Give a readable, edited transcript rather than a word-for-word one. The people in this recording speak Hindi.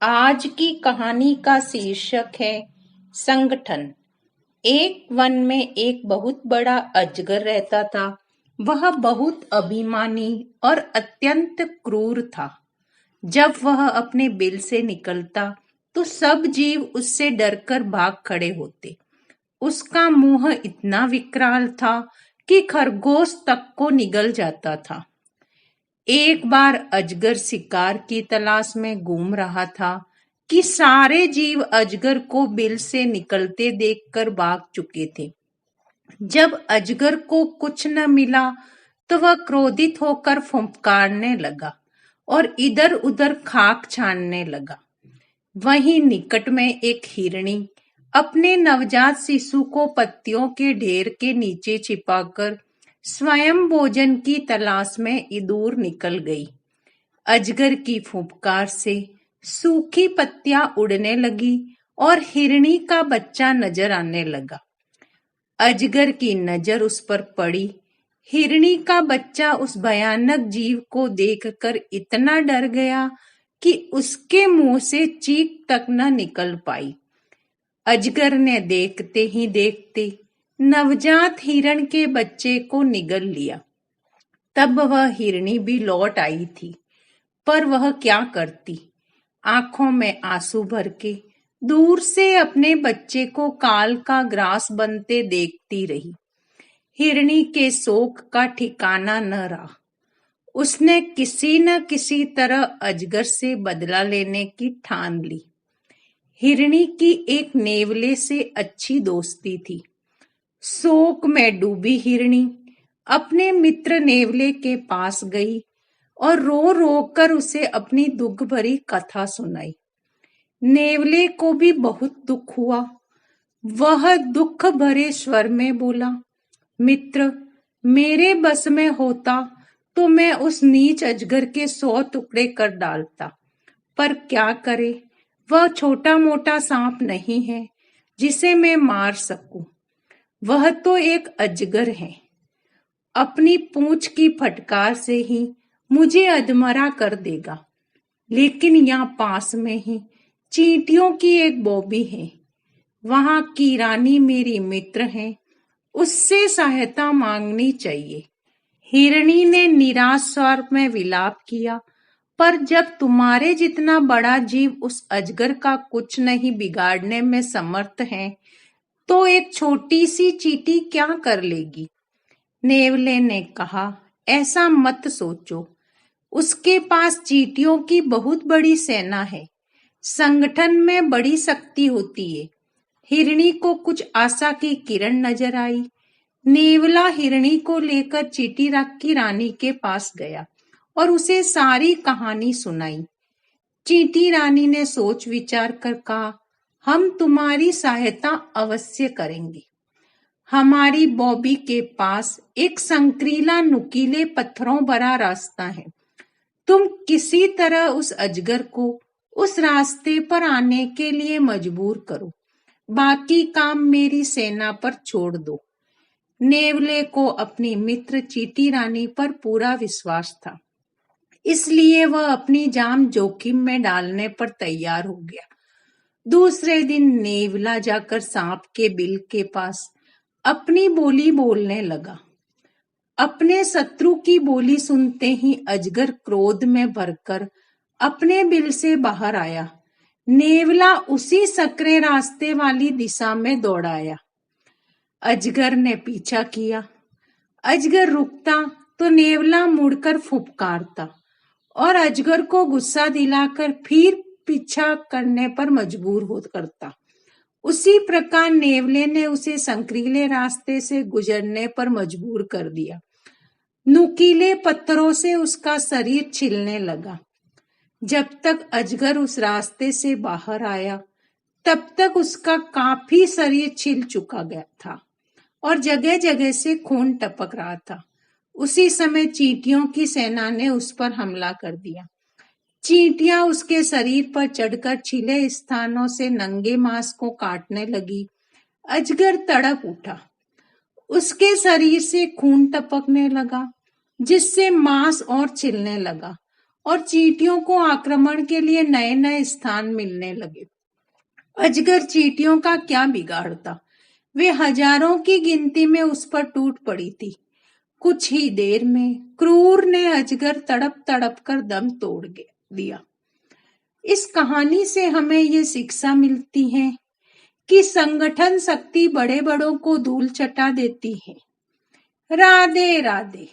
आज की कहानी का शीर्षक है संगठन। एक वन में एक बहुत बड़ा अजगर रहता था। वह बहुत अभिमानी और अत्यंत क्रूर था। जब वह अपने बिल से निकलता तो सब जीव उससे डरकर भाग खड़े होते। उसका मुंह इतना विकराल था कि खरगोश तक को निगल जाता था। एक बार अजगर शिकार की तलाश में घूम रहा था कि सारे जीव अजगर को बिल से निकलते देखकर भाग चुके थे। जब अजगर को कुछ न मिला तो वह क्रोधित होकर फुंकारने लगा और इधर उधर खाक छानने लगा। वहीं निकट में एक हिरणी अपने नवजात शिशु को पत्तियों के ढेर के नीचे छिपाकर स्वयं भोजन की तलाश में दूर निकल गई। अजगर की फुफकार से सूखी पत्तियां उड़ने लगी और हिरणी का बच्चा नजर आने लगा। अजगर की नजर उस पर पड़ी। हिरणी का बच्चा उस भयानक जीव को देखकर इतना डर गया कि उसके मुंह से चीख तक न निकल पाई। अजगर ने देखते ही देखते नवजात हिरण के बच्चे को निगल लिया। तब वह हिरणी भी लौट आई थी, पर वह क्या करती। आंखों में आंसू भर के दूर से अपने बच्चे को काल का ग्रास बनते देखती रही। हिरणी के शोक का ठिकाना न रहा। उसने किसी न किसी तरह अजगर से बदला लेने की ठान ली। हिरणी की एक नेवले से अच्छी दोस्ती थी। शोक में डूबी हिरणी अपने मित्र नेवले के पास गई और रो रो कर उसे अपनी दुख भरी कथा सुनाई। नेवले को भी बहुत दुख हुआ। वह दुख भरे स्वर में बोला, मित्र, मेरे बस में होता तो मैं उस नीच अजगर के 100 टुकड़े कर डालता, पर क्या करे, वह छोटा मोटा सांप नहीं है जिसे मैं मार सकूं। वह तो एक अजगर है। अपनी पूंछ की फटकार से ही मुझे अधमरा कर देगा। लेकिन यहाँ पास में ही चींटियों की एक बॉबी है। वहां की रानी मेरी मित्र है, उससे सहायता मांगनी चाहिए। हिरणी ने निराश स्वर में विलाप किया, पर जब तुम्हारे जितना बड़ा जीव उस अजगर का कुछ नहीं बिगाड़ने में समर्थ है, तो एक छोटी सी चींटी क्या कर लेगी। नेवले ने कहा, ऐसा मत सोचो। उसके पास चींटियों की बहुत बड़ी सेना है। संगठन में बड़ी शक्ति होती है। हिरणी को कुछ आशा की किरण नजर आई। नेवला हिरणी को लेकर चींटी की रानी के पास गया और उसे सारी कहानी सुनाई। चींटी रानी ने सोच विचार कर कहा, हम तुम्हारी सहायता अवश्य करेंगे। हमारी बॉबी के पास एक संकीला नुकीले पत्थरों भरा रास्ता है। तुम किसी तरह उस अजगर को उस रास्ते पर आने के लिए मजबूर करो। बाकी काम मेरी सेना पर छोड़ दो। नेवले को अपनी मित्र चींटी रानी पर पूरा विश्वास था, इसलिए वह अपनी जान जोखिम में डालने पर तैयार हो गया। दूसरे दिन नेवला जाकर सांप के बिल के पास अपनी बोली बोलने लगा। अपने शत्रु की बोली सुनते ही अजगर क्रोध में भरकर अपने बिल से बाहर आया। नेवला उसी सकरे रास्ते वाली दिशा में दौड़ाया। अजगर ने पीछा किया। अजगर रुकता तो नेवला मुड़कर फुफकारता और अजगर को गुस्सा दिलाकर फिर पीछा करने पर मजबूर हो करता। उसी प्रकार नेवले ने उसे संकीले रास्ते से गुजरने पर मजबूर कर दिया। नुकीले पत्थरों से उसका शरीर छिलने लगा। जब तक अजगर उस रास्ते से बाहर आया, तब तक उसका काफी शरीर छिल चुका गया था और जगह जगह से खून टपक रहा था। उसी समय चींटियों की सेना ने उस पर हमला कर दिया। चींटियां उसके शरीर पर चढ़कर छिले स्थानों से नंगे मांस को काटने लगी। अजगर तड़प उठा। उसके शरीर से खून टपकने लगा, जिससे मांस और छिलने लगा और चींटियों को आक्रमण के लिए नए नए स्थान मिलने लगे। अजगर चींटियों का क्या बिगाड़ता, वे हजारों की गिनती में उस पर टूट पड़ी थी। कुछ ही देर में क्रूर ने अजगर तड़प तड़प कर दम तोड़ दिया। इस कहानी से हमें ये शिक्षा मिलती है कि संगठन शक्ति बड़े बड़ों को धूल चटा देती है। राधे राधे।